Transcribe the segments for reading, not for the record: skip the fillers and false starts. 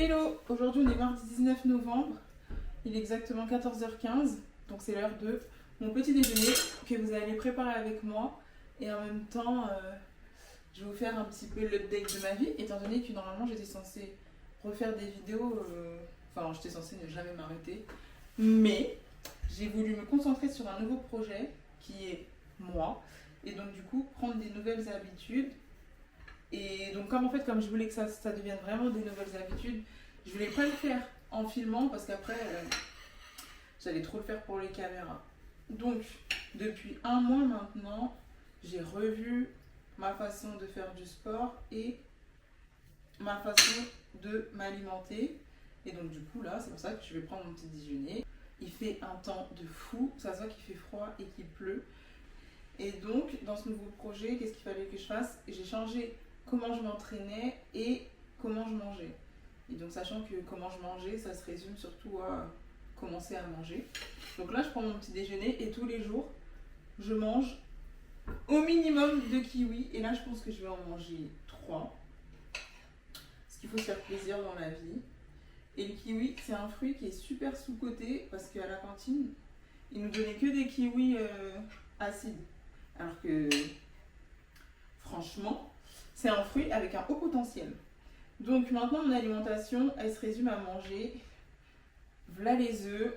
Hello, aujourd'hui on est mardi 19 novembre, il est exactement 14h15, donc c'est l'heure de mon petit déjeuner que vous allez préparer avec moi et en même temps je vais vous faire un petit peu l'update de ma vie étant donné que normalement j'étais censée refaire des vidéos, enfin j'étais censée ne jamais m'arrêter, mais j'ai voulu me concentrer sur un nouveau projet qui est moi et donc du coup prendre des nouvelles habitudes. Et donc comme je voulais que ça devienne vraiment des nouvelles habitudes, je voulais pas le faire en filmant parce qu'après j'allais trop le faire pour les caméras. Donc depuis un mois maintenant, j'ai revu ma façon de faire du sport et ma façon de m'alimenter. Et donc du coup là, c'est pour ça que je vais prendre mon petit déjeuner. Il fait un temps de fou, ça se voit qu'il fait froid et qu'il pleut. Et donc dans ce nouveau projet, qu'est-ce qu'il fallait que je fasse? J'ai changé comment je m'entraînais et comment je mangeais. Et donc sachant que comment je mangeais, ça se résume surtout à commencer à manger. Donc là je prends mon petit déjeuner et tous les jours je mange au minimum 2 kiwis. Et là je pense que je vais en manger 3. Parce qu'il faut se faire plaisir dans la vie. Et le kiwi c'est un fruit qui est super sous-coté parce qu'à la cantine ils nous donnaient que des kiwis acides. Alors que franchement c'est un fruit avec un haut potentiel. Donc maintenant mon alimentation, elle se résume à manger voilà les œufs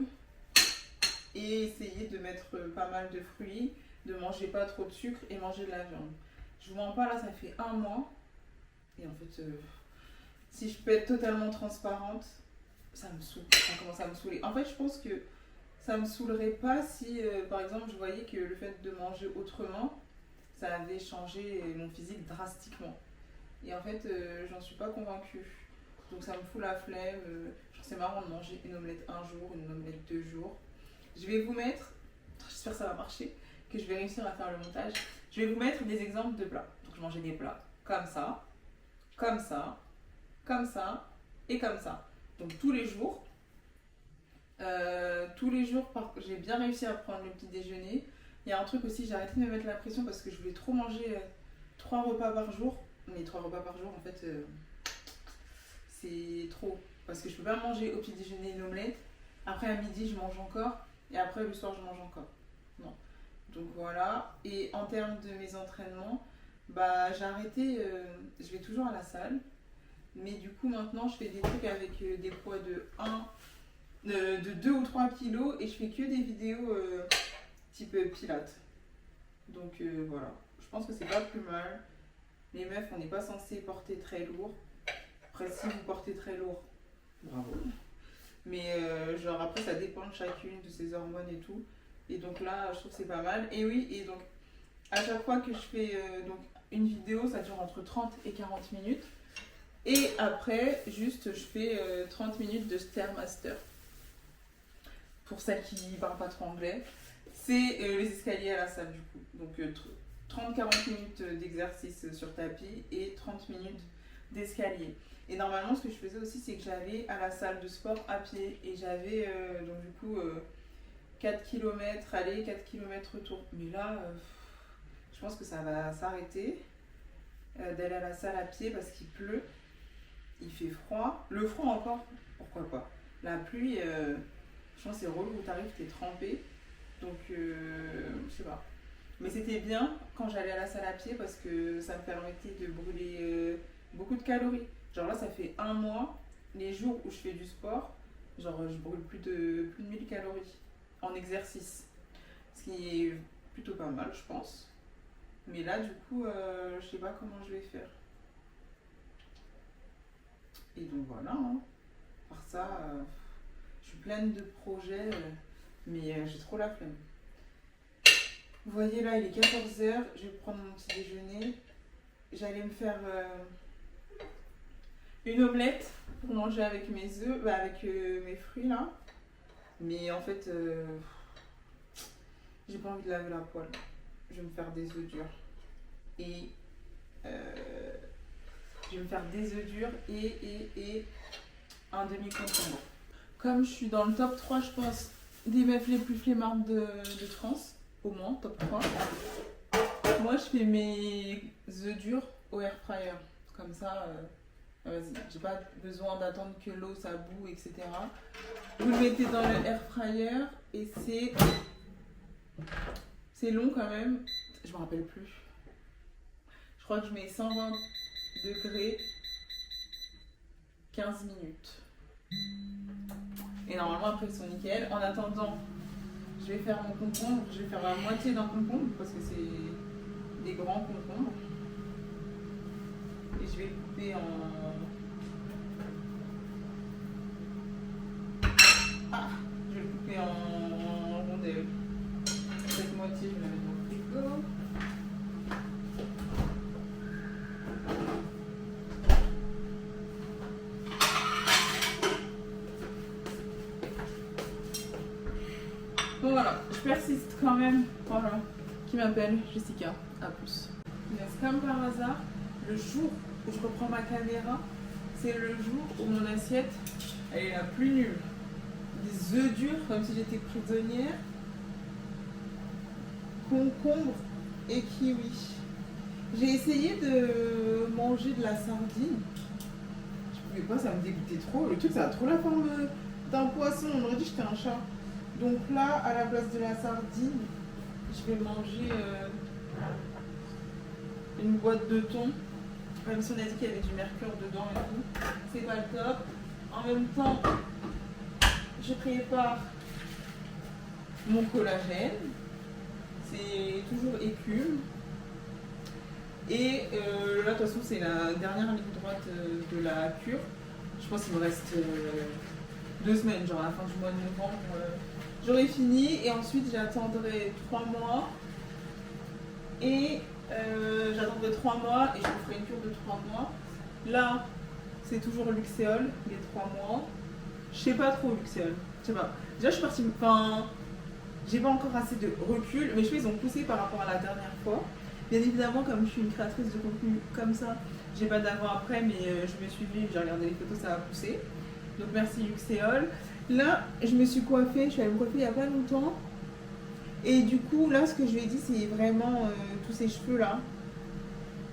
et essayer de mettre pas mal de fruits, de manger pas trop de sucre et manger de la viande. Je vous mens pas, là ça fait un mois et en fait si je peux être totalement transparente, ça me saoule, ça commence à me saouler. En fait je pense que ça me saoulerait pas si par exemple je voyais que le fait de manger autrement ça avait changé mon physique drastiquement. Et en fait, j'en suis pas convaincue. Donc ça me fout la flemme. Genre c'est marrant de manger une omelette un jour, une omelette 2 jours. Je vais vous mettre, j'espère que ça va marcher, que je vais réussir à faire le montage. Je vais vous mettre des exemples de plats. Donc je mangeais des plats comme ça, comme ça, comme ça et comme ça. Donc tous les jours. J'ai bien réussi à prendre le petit déjeuner. Il y a un truc aussi, j'ai arrêté de me mettre la pression parce que je voulais trop manger 3 repas par jour. Mais 3 repas par jour, en fait, c'est trop. Parce que je peux pas manger au petit déjeuner une omelette. Après, à midi, je mange encore. Et après, le soir, je mange encore. Non. Donc voilà. Et en termes de mes entraînements, bah, j'ai arrêté. Je vais toujours à la salle. Mais du coup, maintenant, je fais des trucs avec des poids de 2 ou 3 kilos. Et je fais que des vidéos type pilates. Donc voilà. Je pense que c'est pas plus mal. Les meufs, on n'est pas censé porter très lourd. Après, si vous portez très lourd, bravo. Mais genre après, ça dépend de chacune, de ses hormones et tout. Et donc là, je trouve que c'est pas mal. Et oui, et donc à chaque fois que je fais donc une vidéo, ça dure entre 30 et 40 minutes. Et après, juste, je fais 30 minutes de Stairmaster. Pour celles qui ne parlent pas trop anglais. C'est les escaliers à la salle du coup. Donc 30-40 minutes d'exercice sur tapis et 30 minutes d'escalier. Et normalement, ce que je faisais aussi, c'est que j'allais à la salle de sport à pied. Et j'avais donc du coup 4 km aller, 4 km retour. Mais là, je pense que ça va s'arrêter d'aller à la salle à pied parce qu'il pleut. Il fait froid. Le froid encore, pourquoi pas. La pluie, je pense que c'est relou où t'arrives, t'es trempé. Donc, je sais pas. Mais c'était bien quand j'allais à la salle à pied parce que ça me permettait de brûler beaucoup de calories. Genre là, ça fait un mois, les jours où je fais du sport, genre je brûle plus de 1000 calories en exercice. Ce qui est plutôt pas mal, je pense. Mais là, du coup, je sais pas comment je vais faire. Et donc voilà. Hein. Par ça, je suis pleine de projets, mais j'ai trop la flemme. Vous voyez là, il est 14h, je vais prendre mon petit déjeuner. J'allais me faire une omelette pour manger avec mes œufs, avec mes fruits là. Mais en fait, j'ai pas envie de laver la poêle. Je vais me faire des œufs durs. Et je vais me faire des œufs durs et un demi-concombre. Comme je suis dans le top 3, je pense, des meufs les plus flemmardes de France. Au moins, top 3. Moi, je fais mes œufs durs au air fryer. Comme ça, Vas-y, j'ai pas besoin d'attendre que l'eau ça bout, etc. Vous le mettez dans le air fryer et c'est long quand même. Je me rappelle plus. Je crois que je mets 120 degrés 15 minutes. Et normalement après ils sont nickel. En attendant, je vais faire mon concombre. Je vais faire la moitié d'un concombre parce que c'est des grands concombres. Et je vais le couper en... Je vais le couper en rondelles. Cette moitié, je vais la mettre dans le frigo. Bon voilà, je persiste quand même. Voilà. Qui m'appelle Jessica. À plus. C'est comme par hasard, le jour où je reprends ma caméra, c'est le jour où mon assiette, elle est la plus nulle. Des œufs durs, comme si j'étais prisonnière. Concombre et kiwi. J'ai essayé de manger de la sardine. Je pouvais pas, ça me dégoûtait trop. Le truc, ça a trop la forme d'un poisson. On aurait dit que j'étais un chat. Donc là, à la place de la sardine, je vais manger une boîte de thon. Même si on a dit qu'il y avait du mercure dedans et tout. C'est pas le top. En même temps, je prépare mon collagène. C'est toujours écume. Et là, de toute façon, c'est la dernière ligne droite de la cure. Je pense qu'il me reste 2 semaines, genre à la fin du mois de novembre. J'aurai fini et ensuite j'attendrai 3 mois. Et j'attendrai 3 mois et je me ferai une cure de 3 mois. Là, c'est toujours Luxéol, les 3 mois. Je sais pas trop Luxéol. Je sais pas. Déjà, je suis partie. Enfin, j'ai pas encore assez de recul. Mes cheveux, ils ont poussé par rapport à la dernière fois. Bien évidemment, comme je suis une créatrice de contenu comme ça, j'ai pas d'avant-après, mais je me suis vue, j'ai regardé les photos, ça a poussé. Donc merci Luxéol. Là, je me suis coiffée, je suis allée me coiffer il y a pas longtemps. Et du coup, là, ce que je lui ai dit, c'est vraiment tous ces cheveux-là,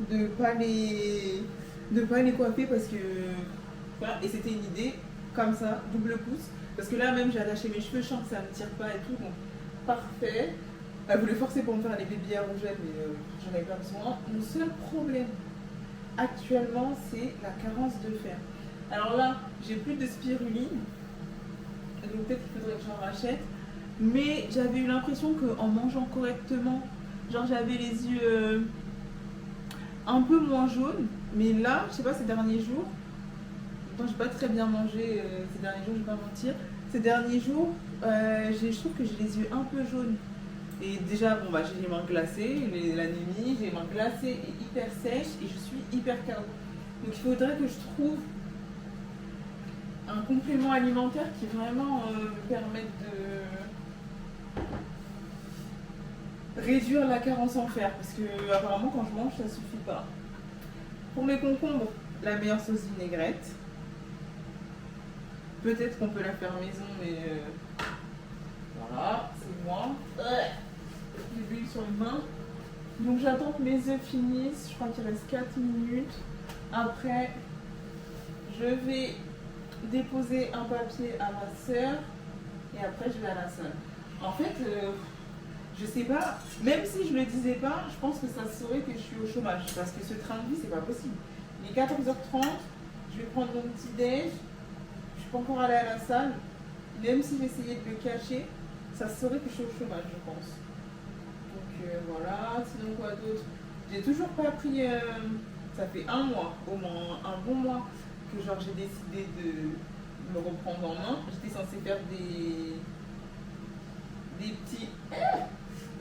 de pas les coiffer parce que... Voilà, et c'était une idée, comme ça, double pouce. Parce que là, même, j'ai attaché mes cheveux, je sens que ça me tire pas et tout, donc parfait. Elle voulait forcer pour me faire les baby rougettes, mais j'en avais pas besoin. Mon seul problème actuellement, c'est la carence de fer. Alors là, j'ai plus de spiruline, donc peut-être qu'il faudrait que j'en rachète. Mais j'avais eu l'impression qu'en mangeant correctement, genre j'avais les yeux un peu moins jaunes. Mais là, je sais pas, ces derniers jours, j'ai pas très bien mangé ces derniers jours, je vais pas mentir. Ces derniers jours, je trouve que j'ai les yeux un peu jaunes. Et déjà, bon, bah, j'ai les mains glacées, l'anémie, j'ai les mains glacées et hyper sèches et je suis hyper carbo. Donc il faudrait que je trouve un complément alimentaire qui vraiment me permette de réduire la carence en fer. Parce que apparemment quand je mange, ça suffit pas. Pour mes concombres, la meilleure sauce vinaigrette. Peut-être qu'on peut la faire maison, mais voilà, c'est moi. J'ai de l'huile sur les mains. Donc j'attends que mes œufs finissent. Je crois qu'il reste 4 minutes. Après, je vais déposer un papier à ma soeur. Et après, je vais à la salle. En fait, je sais pas, même si je le disais pas, je pense que ça se saurait que je suis au chômage. Parce que ce train de vie, c'est pas possible. Il est 14h30, je vais prendre mon petit déj. Je suis pas encore allée à la salle. Même si j'essayais de le cacher, ça se saurait que je suis au chômage, je pense. Donc voilà, sinon quoi d'autre? J'ai toujours pas pris, ça fait 1 mois, au moins un bon mois, que genre j'ai décidé de me reprendre en main. J'étais censée faire des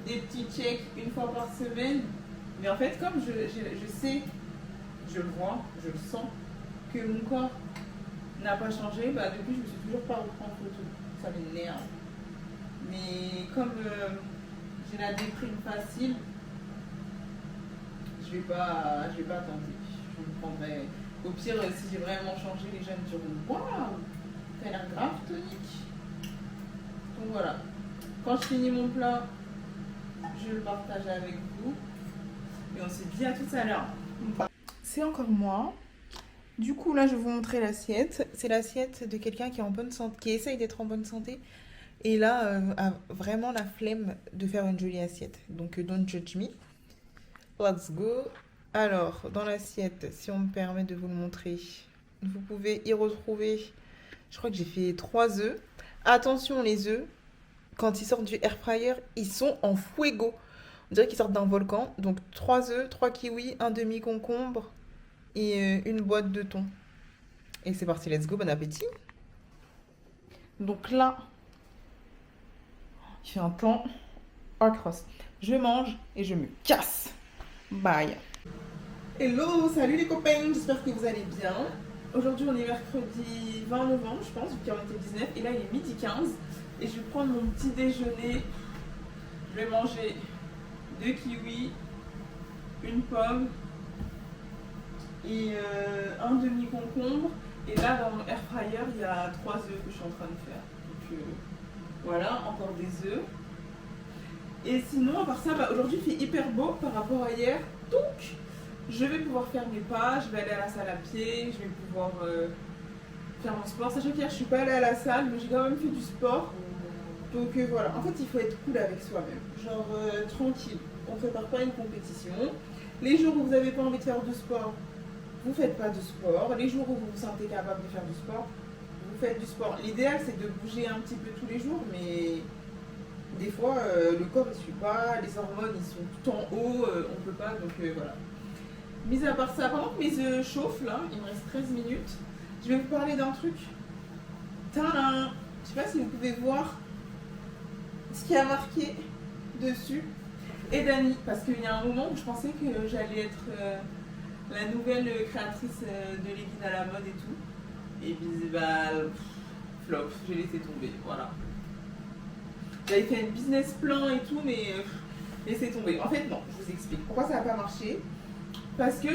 petits checks une fois par semaine. Mais en fait, comme je sais, je le vois, je le sens, que mon corps n'a pas changé, bah depuis je me suis toujours pas repris en photo. Ça m'énerve. Mais comme j'ai la déprime facile, je vais pas tenter. Je me prendrai. Au pire, si j'ai vraiment changé, les gens me diront waouh, t'as l'air grave tonique. Donc voilà. Quand je finis mon plat, je le partage avec vous. Et on se dit à tout à l'heure. C'est encore moi. Du coup, là, je vais vous montrer l'assiette. C'est l'assiette de quelqu'un qui est en bonne santé, qui essaye d'être en bonne santé. Et là, a vraiment la flemme de faire une jolie assiette. Donc, don't judge me. Let's go. Alors, dans l'assiette, si on me permet de vous le montrer, vous pouvez y retrouver, je crois que j'ai fait 3 œufs. Attention, les œufs, quand ils sortent du air fryer, ils sont en fuego. On dirait qu'ils sortent d'un volcan. Donc, 3 œufs, 3 kiwis, un demi-concombre et une boîte de thon. Et c'est parti, let's go, bon appétit. Donc là, il fait un temps atroce. Je mange et je me casse. Bye. Hello, salut les copains, j'espère que vous allez bien. Aujourd'hui on est mercredi 20 novembre, je pense, vu qu'il en était 19. Et là il est midi 15. Et je vais prendre mon petit déjeuner. Je vais manger 2 kiwis, une pomme et un demi-concombre. Et là dans mon air fryer il y a 3 œufs que je suis en train de faire. Donc voilà, encore des œufs. Et sinon, à part ça, aujourd'hui il fait hyper beau par rapport à hier. Donc, je vais pouvoir faire mes pas, je vais aller à la salle à pied, je vais pouvoir faire mon sport. Sachant qu'hier je suis pas allée à la salle, mais j'ai quand même fait du sport. Donc voilà, en fait il faut être cool avec soi-même. Genre tranquille, on ne prépare pas une compétition. Les jours où vous n'avez pas envie de faire de sport, vous ne faites pas de sport. Les jours où vous vous sentez capable de faire du sport, vous faites du sport. L'idéal c'est de bouger un petit peu tous les jours, mais des fois le corps ne suit pas, les hormones ils sont tout en haut, on peut pas, donc voilà. Mis à part ça, pendant que mes œufs chauffent là, il me reste 13 minutes, je vais vous parler d'un truc. Tadam! Je sais pas si vous pouvez voir ce qui a marqué dessus. Et Dani, parce qu'il y a un moment où je pensais que j'allais être la nouvelle créatrice de leggings à la mode et tout. Et puis bah, flop, j'ai laissé tomber, voilà. J'avais fait un business plan et tout, mais laissez tomber. En fait, non, je vous explique. Pourquoi ça n'a pas marché? Parce que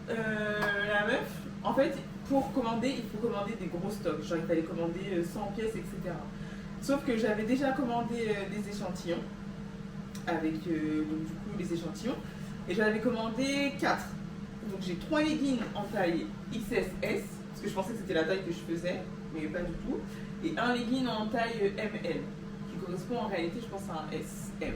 la meuf, en fait, pour commander, il faut commander des gros stocks. Genre, il fallait commander 100 pièces, etc. Sauf que j'avais déjà commandé des échantillons, avec donc, du coup les échantillons, et j'avais commandé 4. Donc j'ai 3 leggings en taille XSS, parce que je pensais que c'était la taille que je faisais, mais pas du tout, et un legging en taille ML, qui correspond en réalité, je pense, à un SM.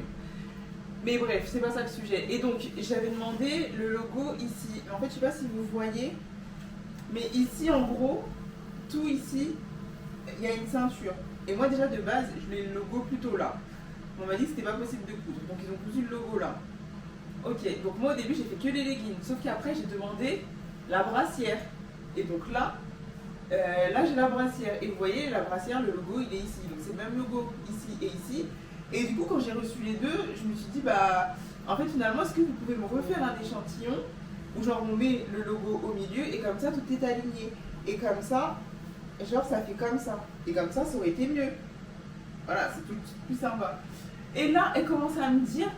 Mais bref, c'est pas ça le sujet. Et donc j'avais demandé le logo ici. En fait, je sais pas si vous voyez, mais ici en gros, tout ici, il y a une ceinture. Et moi déjà de base, je voulais le logo plutôt là. On m'a dit que c'était pas possible de coudre, donc ils ont cousu le logo là. Ok, donc moi au début j'ai fait que les leggings, sauf qu'après j'ai demandé la brassière. Et donc là j'ai la brassière. Et vous voyez, la brassière, le logo il est ici. Donc c'est le même logo ici et ici. Et du coup quand j'ai reçu les deux, je me suis dit bah en fait finalement est-ce que vous pouvez me refaire un échantillon où genre on met le logo au milieu et comme ça tout est aligné. Et comme ça, genre ça fait comme ça. Et comme ça aurait été mieux. Voilà, c'est tout plus sympa. Et là elle commence à me dire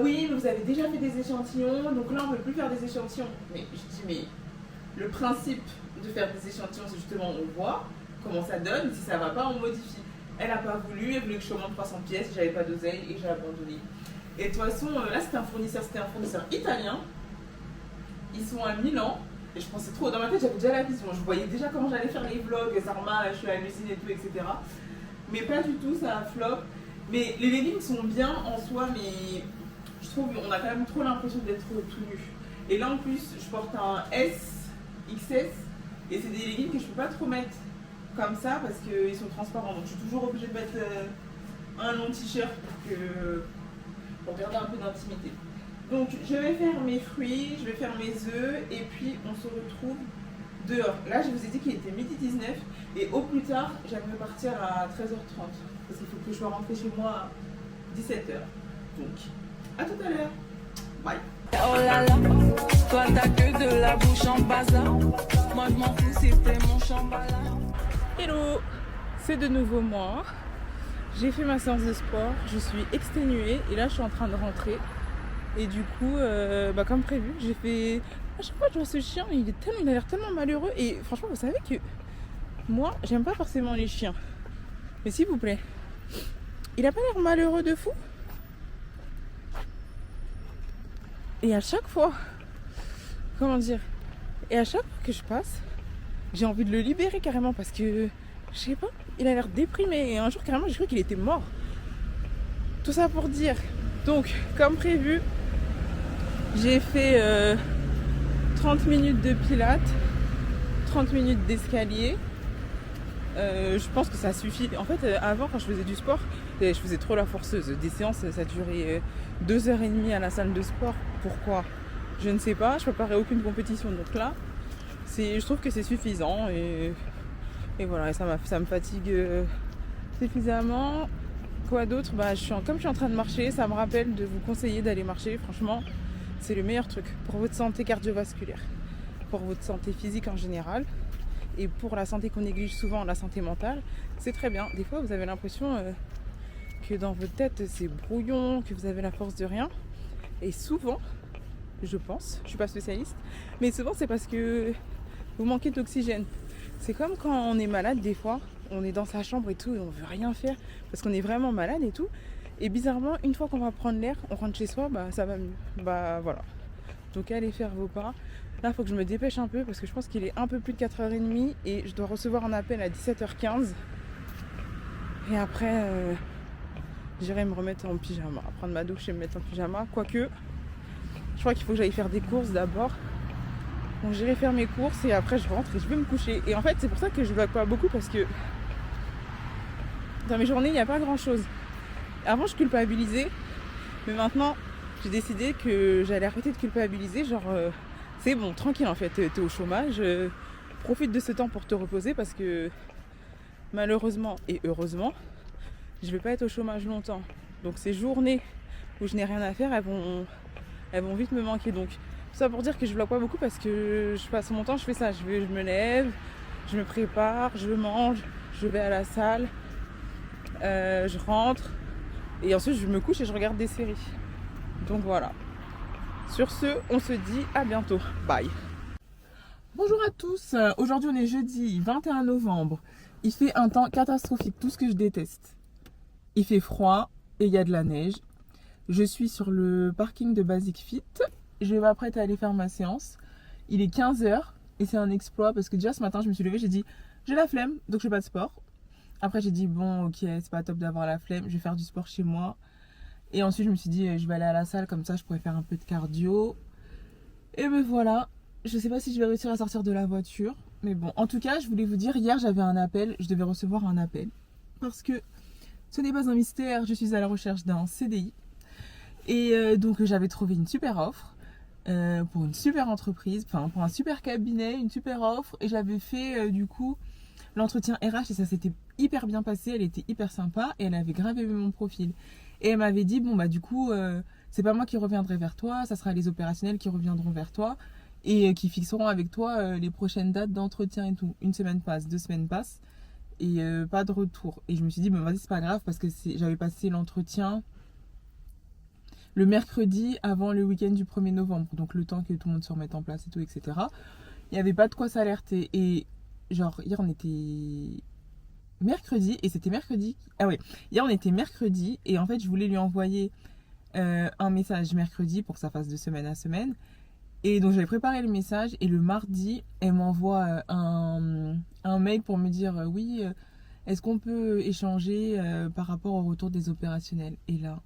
oui, mais vous avez déjà fait des échantillons, donc là on ne peut plus faire des échantillons. Mais je dis, mais le principe de faire des échantillons, c'est justement on voit comment ça donne, si ça va pas, on modifie. Elle n'a pas voulu, elle voulait que je commande 300 pièces, j'avais pas d'oseille et j'ai abandonné. Et de toute façon, là c'était un fournisseur italien. Ils sont à Milan, et je pensais trop, dans ma tête j'avais déjà la vision, je voyais déjà comment j'allais faire les vlogs, Sarma, je suis à l'usine et tout, etc. Mais pas du tout, ça a flop. Mais les leggings sont bien en soi, mais je trouve qu'on a quand même trop l'impression d'être tout nu. Et là en plus, je porte un S, XS, et c'est des leggings que je peux pas trop mettre comme ça parce qu'ils sont transparents. Donc je suis toujours obligée de mettre un long t-shirt pour garder un peu d'intimité. Donc je vais faire mes fruits, je vais faire mes œufs, et puis on se retrouve dehors. Là je vous ai dit qu'il était midi 19, et au plus tard, j'aimerais partir à 13h30. Parce qu'il faut que je sois rentrée chez moi à 17h. Donc, à tout à l'heure. Bye. Oh là là, toi t'as que de la bouche en bazar. Moi je m'en fous, c'était mon chambala. Hello, c'est de nouveau moi. J'ai fait ma séance de sport, je suis exténuée et là je suis en train de rentrer. Et du coup, comme prévu, j'ai fait... À chaque fois que je vois ce chien, il a l'air tellement malheureux. Et franchement, vous savez que moi, j'aime pas forcément les chiens. Mais s'il vous plaît, il a pas l'air malheureux de fou. Et à chaque fois, comment dire, Et à chaque fois que je passe, j'ai envie de le libérer carrément parce que, je sais pas, il a l'air déprimé. Et un jour, carrément, j'ai cru qu'il était mort. Tout ça pour dire. Donc, comme prévu, j'ai fait 30 minutes de pilates, 30 minutes d'escalier. Je pense que ça suffit. En fait, avant, quand je faisais du sport, je faisais trop la forceuse. Des séances, ça durait 2h30 à la salle de sport. Pourquoi? Je ne sais pas. Je préparais aucune compétition. Donc là, je trouve que c'est suffisant. Et voilà, ça me fatigue suffisamment. Quoi d'autre? Comme je suis en train de marcher, ça me rappelle de vous conseiller d'aller marcher. Franchement, c'est le meilleur truc pour votre santé cardiovasculaire, pour votre santé physique en général. Et pour la santé qu'on néglige souvent, la santé mentale, c'est très bien. Des fois, vous avez l'impression que dans votre tête, c'est brouillon, que vous avez la force de rien. Et souvent, je pense, je suis pas spécialiste, mais souvent c'est parce que vous manquez d'oxygène. C'est comme quand on est malade des fois, on est dans sa chambre et tout, et on veut rien faire parce qu'on est vraiment malade et tout. Et bizarrement, une fois qu'on va prendre l'air, on rentre chez soi, ça va mieux. Voilà. Donc allez faire vos pas. Là, il faut que je me dépêche un peu parce que je pense qu'il est un peu plus de 4h30 et je dois recevoir un appel à 17h15. Et après, j'irai me remettre en pyjama, prendre ma douche et me mettre en pyjama. Quoique, je crois qu'il faut que j'aille faire des courses d'abord. Donc j'irai faire mes courses et après je rentre et je vais me coucher. Et en fait, c'est pour ça que je ne vlog pas beaucoup parce que dans mes journées, il n'y a pas grand-chose. Avant, je culpabilisais, mais maintenant, j'ai décidé que j'allais arrêter de culpabiliser. C'est bon, tranquille en fait, t'es au chômage, profite de ce temps pour te reposer parce que malheureusement et heureusement, je vais pas être au chômage longtemps. Donc ces journées où je n'ai rien à faire, elles vont vite me manquer. Donc tout ça pour dire que je vlog pas beaucoup parce que je passe mon temps, je fais ça. Je me lève, je me prépare, je mange, je vais à la salle, je rentre et ensuite je me couche et je regarde des séries. Donc voilà. Sur ce, on se dit à bientôt. Bye. Bonjour à tous. Aujourd'hui, on est jeudi 21 novembre. Il fait un temps catastrophique, tout ce que je déteste. Il fait froid et il y a de la neige. Je suis sur le parking de Basic Fit. Je m'apprête à aller faire ma séance. Il est 15h et c'est un exploit parce que déjà ce matin, je me suis levée, j'ai dit j'ai la flemme, donc je fais pas de sport. Après, j'ai dit bon, ok, c'est pas top d'avoir la flemme, je vais faire du sport chez moi. Et ensuite, je me suis dit, je vais aller à la salle, comme ça, je pourrais faire un peu de cardio. Et me voilà. Je sais pas si je vais réussir à sortir de la voiture. Mais bon, en tout cas, je voulais vous dire, hier, j'avais un appel. Je devais recevoir un appel. Parce que ce n'est pas un mystère, je suis à la recherche d'un CDI. Et donc, j'avais trouvé une super offre pour une super entreprise, enfin, pour un super cabinet, une super offre. Et j'avais fait, du coup, l'entretien RH et ça s'était hyper bien passé. Elle était hyper sympa et elle avait grave aimé mon profil. Et elle m'avait dit, du coup, c'est pas moi qui reviendrai vers toi, ça sera les opérationnels qui reviendront vers toi et qui fixeront avec toi les prochaines dates d'entretien et tout. 1 semaine passe, 2 semaines passent et pas de retour. Et je me suis dit, vas-y, c'est pas grave parce que j'avais passé l'entretien le mercredi avant le week-end du 1er novembre. Donc le temps que tout le monde se remette en place et tout, etc. Il n'y avait pas de quoi s'alerter. Et genre, hier on était mercredi et c'était mercredi. Ah oui, hier on était mercredi et en fait je voulais lui envoyer un message mercredi pour que ça fasse de semaine à semaine. Et donc j'avais préparé le message et le mardi elle m'envoie un mail pour me dire oui, est-ce qu'on peut échanger par rapport au retour des opérationnels. Et là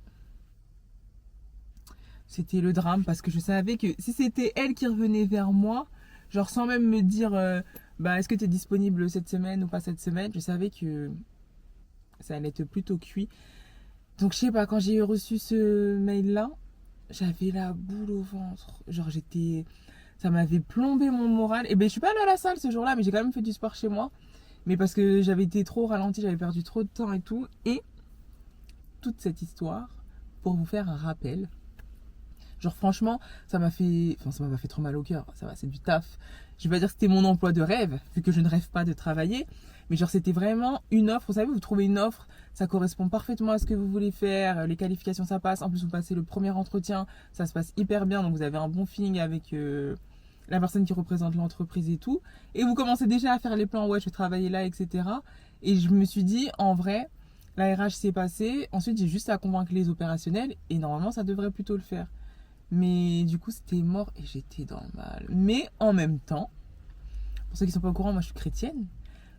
c'était le drame parce que je savais que si c'était elle qui revenait vers moi, genre sans même me dire est-ce que tu es disponible cette semaine ou pas cette semaine, je savais que ça allait être plutôt cuit. Donc je sais pas, quand j'ai reçu ce mail là, j'avais la boule au ventre. Genre ça m'avait plombé mon moral. Et je suis pas allée à la salle ce jour-là, mais j'ai quand même fait du sport chez moi. Mais parce que j'avais été trop ralentie, j'avais perdu trop de temps et tout. Et toute cette histoire, pour vous faire un rappel, genre franchement, ça m'a fait trop mal au cœur. Ça va, c'est du taf. Je vais pas dire que c'était mon emploi de rêve, vu que je ne rêve pas de travailler. Mais genre c'était vraiment une offre. Vous savez, vous trouvez une offre, ça correspond parfaitement à ce que vous voulez faire. Les qualifications, ça passe. En plus, vous passez le premier entretien, ça se passe hyper bien. Donc vous avez un bon feeling avec la personne qui représente l'entreprise et tout. Et vous commencez déjà à faire les plans, ouais, je vais travailler là, etc. Et je me suis dit, en vrai, la RH s'est passée. Ensuite, j'ai juste à convaincre les opérationnels. Et normalement, ça devrait plutôt le faire. Mais du coup, c'était mort et j'étais dans le mal. Mais en même temps, Pour ceux qui sont pas au courant, moi je suis chrétienne.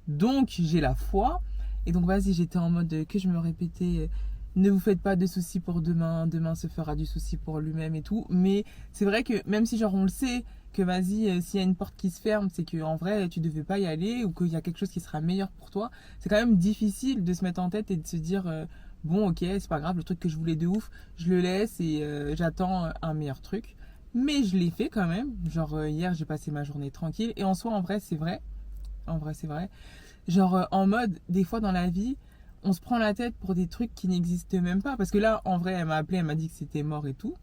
Donc j'ai la foi. Et donc vas-y, j'étais en mode que je me répétais, ne vous faites pas de soucis pour demain, demain se fera du souci pour lui-même et tout. Mais c'est vrai que même si genre on le sait, que vas-y, s'il y a une porte qui se ferme, c'est qu'en vrai tu devais pas y aller ou qu'il y a quelque chose qui sera meilleur pour toi. C'est quand même difficile de se mettre en tête et de se dire bon ok, c'est pas grave, le truc que je voulais de ouf, je le laisse et j'attends un meilleur truc. Mais je l'ai fait quand même. Genre hier j'ai passé ma journée tranquille et en soi en vrai c'est vrai. En vrai c'est vrai. Genre en mode des fois dans la vie on se prend la tête pour des trucs qui n'existent même pas. Parce que là en vrai elle m'a appelé, elle m'a dit que c'était mort et tout.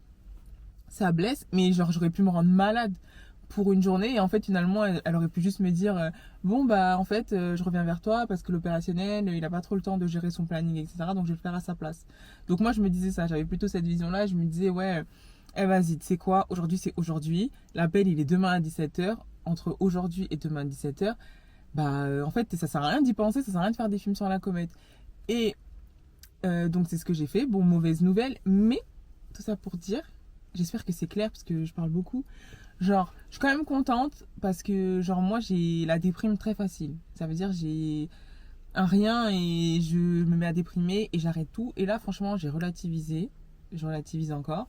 Ça blesse, mais genre j'aurais pu me rendre malade pour une journée et en fait finalement elle aurait pu juste me dire bon bah en fait je reviens vers toi parce que l'opérationnel il a pas trop le temps de gérer son planning etc, donc je vais le faire à sa place. Donc moi je me disais ça, j'avais plutôt cette vision là, je me disais ouais vas-y tu sais quoi, aujourd'hui c'est aujourd'hui, l'appel il est demain à 17h, entre aujourd'hui et demain à 17h, bah en fait ça sert à rien d'y penser, ça sert à rien de faire des films sur la comète. Et donc c'est ce que j'ai fait, bon mauvaise nouvelle, mais tout ça pour dire, j'espère que c'est clair parce que je parle beaucoup. Genre, je suis quand même contente parce que, genre, moi, j'ai la déprime très facile. Ça veut dire, j'ai un rien et je me mets à déprimer et j'arrête tout. Et là, franchement, j'ai relativisé. Je relativise encore.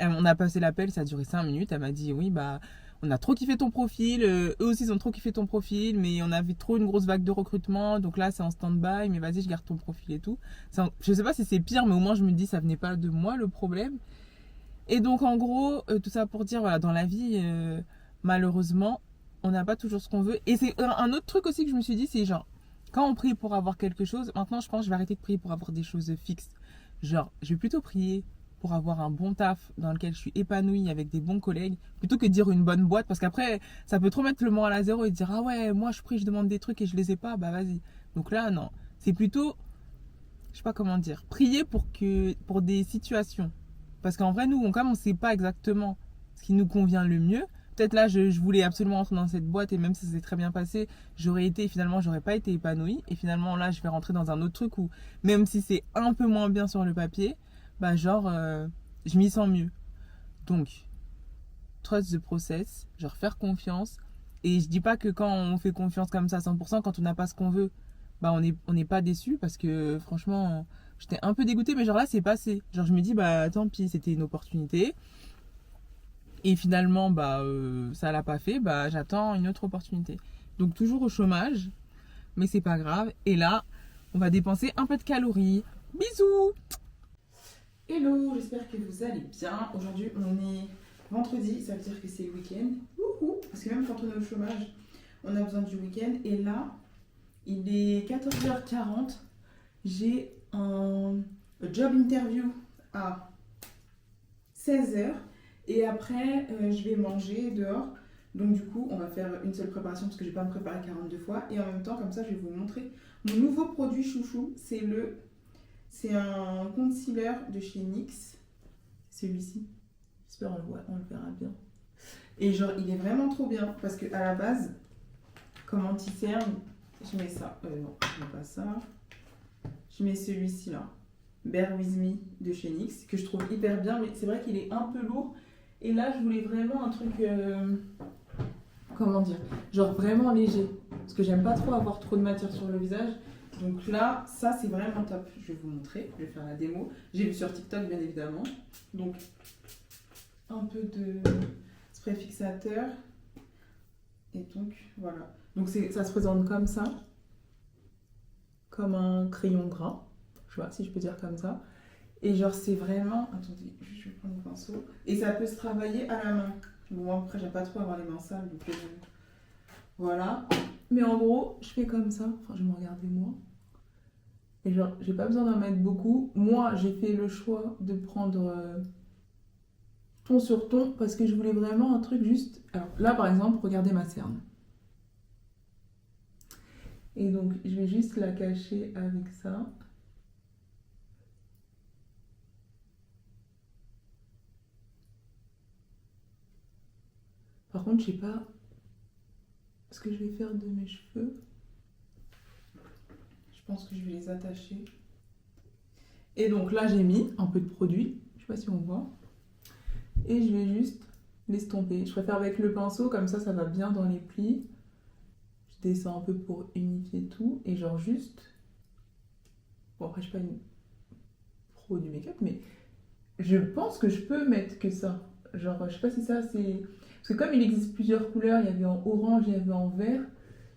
On a passé l'appel, ça a duré 5 minutes. Elle m'a dit, oui, bah, on a trop kiffé ton profil. Eux aussi, ils ont trop kiffé ton profil. Mais on avait trop une grosse vague de recrutement. Donc là, c'est en stand-by. Mais vas-y, je garde ton profil et tout. Je sais pas si c'est pire, mais au moins, je me dis, ça venait pas de moi, le problème. Et donc en gros, tout ça pour dire, voilà, dans la vie, malheureusement, on n'a pas toujours ce qu'on veut. Et c'est un autre truc aussi que je me suis dit, c'est genre, quand on prie pour avoir quelque chose, maintenant je pense que je vais arrêter de prier pour avoir des choses fixes. Genre, je vais plutôt prier pour avoir un bon taf dans lequel je suis épanouie avec des bons collègues, plutôt que de dire une bonne boîte, parce qu'après, ça peut trop mettre le moral à zéro et dire, ah ouais, moi je prie, je demande des trucs et je les ai pas, bah vas-y. Donc là, non. C'est plutôt, je sais pas comment dire, prier pour des situations. Parce qu'en vrai, nous, comme on ne sait pas exactement ce qui nous convient le mieux, peut-être là, je voulais absolument entrer dans cette boîte et même si ça s'est très bien passé, j'aurais été, finalement, j'aurais pas été épanouie. Et finalement, là, je vais rentrer dans un autre truc où, même si c'est un peu moins bien sur le papier, bah, genre, je m'y sens mieux. Donc, trust the process, genre faire confiance. Et je dis pas que quand on fait confiance comme ça à 100%, quand on n'a pas ce qu'on veut, bah, on n'est pas déçu parce que franchement, j'étais un peu dégoûtée, mais genre là, c'est passé. Genre, je me dis, bah tant pis, c'était une opportunité. Et finalement, bah ça l'a pas fait, bah j'attends une autre opportunité. Donc, toujours au chômage, mais c'est pas grave. Et là, on va dépenser un peu de calories. Bisous! Hello, j'espère que vous allez bien. Aujourd'hui, on est vendredi, ça veut dire que c'est le week-end. Wouhou! Parce que même quand on est au chômage, on a besoin du week-end. Et là, il est 14h40. J'ai un job interview à 16h. Et après, je vais manger dehors. Donc du coup, on va faire une seule préparation parce que je ne vais pas me préparer 42 fois. Et en même temps, comme ça, je vais vous montrer mon nouveau produit chouchou. C'est un concealer de chez NYX. Celui-ci. J'espère on le verra bien. Et genre, il est vraiment trop bien. Parce qu'à la base, comme anti-cerne, je mets ça. Non, je mets pas ça. Je mets celui-ci là. Bear With Me de chez NYX. Que je trouve hyper bien. Mais c'est vrai qu'il est un peu lourd. Et là, je voulais vraiment un truc... comment dire, genre vraiment léger. Parce que j'aime pas trop avoir trop de matière sur le visage. Donc là, ça c'est vraiment top. Je vais vous montrer, je vais faire la démo. J'ai vu sur TikTok bien évidemment. Donc un peu de spray fixateur. Et donc voilà. Donc ça se présente comme ça. Comme un crayon gras. Je sais pas si je peux dire comme ça. Et genre c'est vraiment... Attendez, je vais prendre le pinceau. Et ça peut se travailler à la main. Bon, moi après j'aime pas trop avoir les mains sales. Donc voilà. Mais en gros, je fais comme ça. Enfin, je vais me regarder moi. Et genre, j'ai pas besoin d'en mettre beaucoup. Moi, j'ai fait le choix de prendre ton sur ton parce que je voulais vraiment un truc juste... Alors là, par exemple, regardez ma cerne. Et donc, je vais juste la cacher avec ça. Par contre, je sais pas ce que je vais faire de mes cheveux. Je pense que je vais les attacher. Et donc là, j'ai mis un peu de produit. Je sais pas si on voit. Et je vais juste l'estomper. Je préfère avec le pinceau, comme ça va bien dans les plis. descends un peu pour unifier tout. Et genre juste... Bon, après, je suis pas une pro du make-up, mais je pense que je peux mettre que ça. Genre, je sais pas si ça, c'est... Parce que comme il existe plusieurs couleurs, il y avait en orange, il y avait en vert,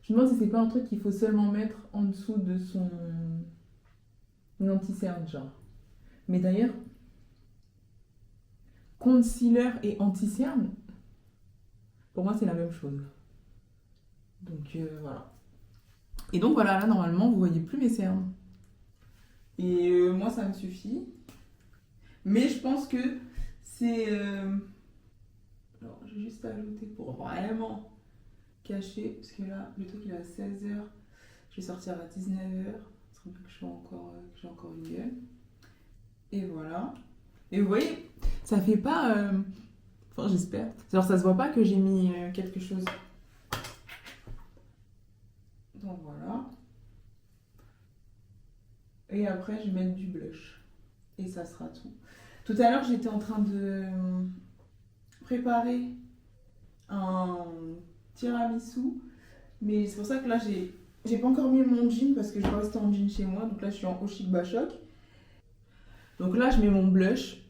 je me demande si c'est pas un truc qu'il faut seulement mettre en dessous de son anti-cerne, genre. Mais d'ailleurs, concealer et anti-cerne, pour moi, c'est la même chose. Donc, voilà. Et donc, voilà, là, normalement, vous voyez plus mes cernes. Et moi, ça me suffit. Mais je pense que c'est... Alors, j'ai juste à ajouter pour vraiment cacher. Parce que là, le truc, il est à 16h. Je vais sortir à 19h. Ce serait bien que j'ai encore une gueule. Et voilà. Et vous voyez, ça fait pas... Enfin, j'espère. Alors, ça se voit pas que j'ai mis quelque chose. Donc, voilà. Et après, je vais mettre du blush. Et ça sera tout. Tout à l'heure, j'étais en train de préparer un tiramisu. Mais c'est pour ça que là, j'ai pas encore mis mon jean parce que je vais rester en jean chez moi. Donc là, je suis en Oshik Bashok. Donc là, je mets mon blush.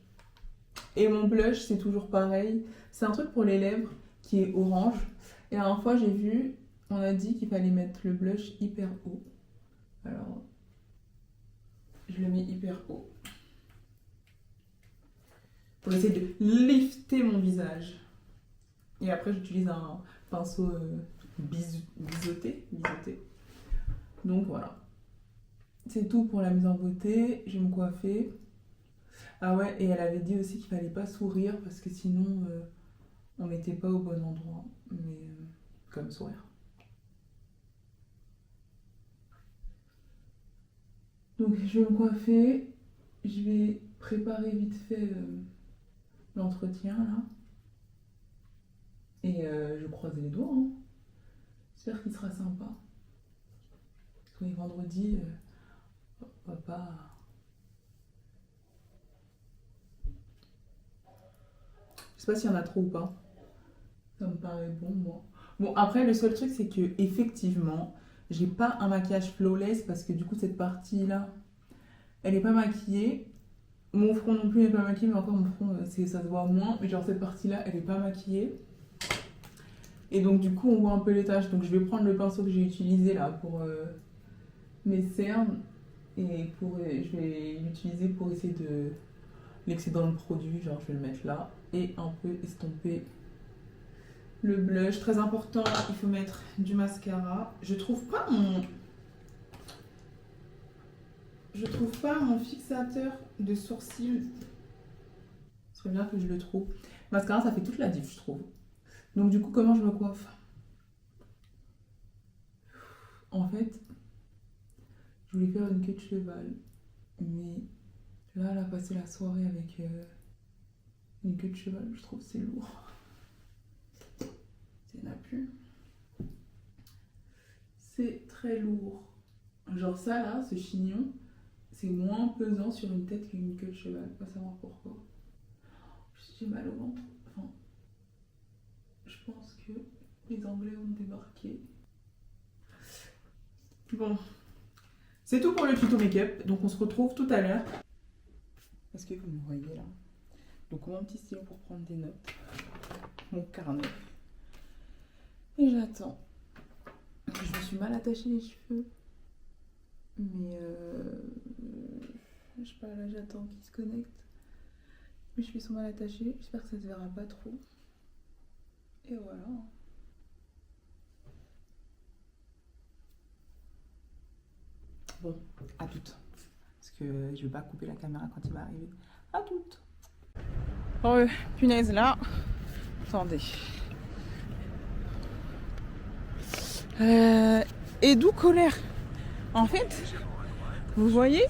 Et mon blush, c'est toujours pareil. C'est un truc pour les lèvres qui est orange. Et la dernière fois, j'ai vu, on a dit qu'il fallait mettre le blush hyper haut. Alors, je le mets hyper haut. Pour essayer de lifter mon visage. Et après, j'utilise un pinceau biseauté. Donc voilà. C'est tout pour la mise en beauté. Je vais me coiffer. Ah ouais, et elle avait dit aussi qu'il fallait pas sourire parce que sinon, on mettait pas au bon endroit. Mais comme sourire. Donc je vais me coiffer. Je vais préparer vite fait l'entretien là. Et je croise les doigts. Hein. J'espère qu'il sera sympa. Parce que vendredi, on va pas... Je sais pas s'il y en a trop ou pas. Ça me paraît bon, moi. Bon, après, le seul truc, c'est que effectivement, j'ai pas un maquillage flawless parce que du coup, cette partie-là, elle est pas maquillée. Mon front non plus n'est pas maquillé, mais encore mon front, ça se voit moins. Mais genre, cette partie-là, elle est pas maquillée. Et donc, du coup, on voit un peu les taches. Donc, je vais prendre le pinceau que j'ai utilisé là pour mes cernes. Et je vais l'utiliser pour essayer de l'excédent de produit. Genre, je vais le mettre là. Et un peu estomper le blush. Très important, il faut mettre du mascara. Je trouve pas mon fixateur de sourcils. Ce serait bien que je le trouve. Le mascara, ça fait toute la diff, je trouve. Donc du coup, comment je me coiffe? En fait, je voulais faire une queue de cheval. Mais là, elle a passé la soirée avec une queue de cheval. Je trouve que c'est lourd. Ça n'a plus. C'est très lourd. Genre ça là, ce chignon, c'est moins pesant sur une tête qu'une queue de cheval. Pas savoir pourquoi. J'ai mal au ventre. Enfin, je pense que les Anglais ont débarqué. Bon, c'est tout pour le tuto make-up. Donc on se retrouve tout à l'heure. Parce que vous me voyez là. Donc mon petit stylo pour prendre des notes. Mon carnet. Et j'attends. Je me suis mal attaché les cheveux. Mais je sais pas, là j'attends qu'ils se connectent. Mes cheveux sont mal attachés. J'espère que ça se verra pas trop. Et voilà. Bon, à toutes. Parce que je vais pas couper la caméra quand il va arriver. À toutes. Oh, punaise là. Attendez. Et d'où colère? En fait, vous voyez,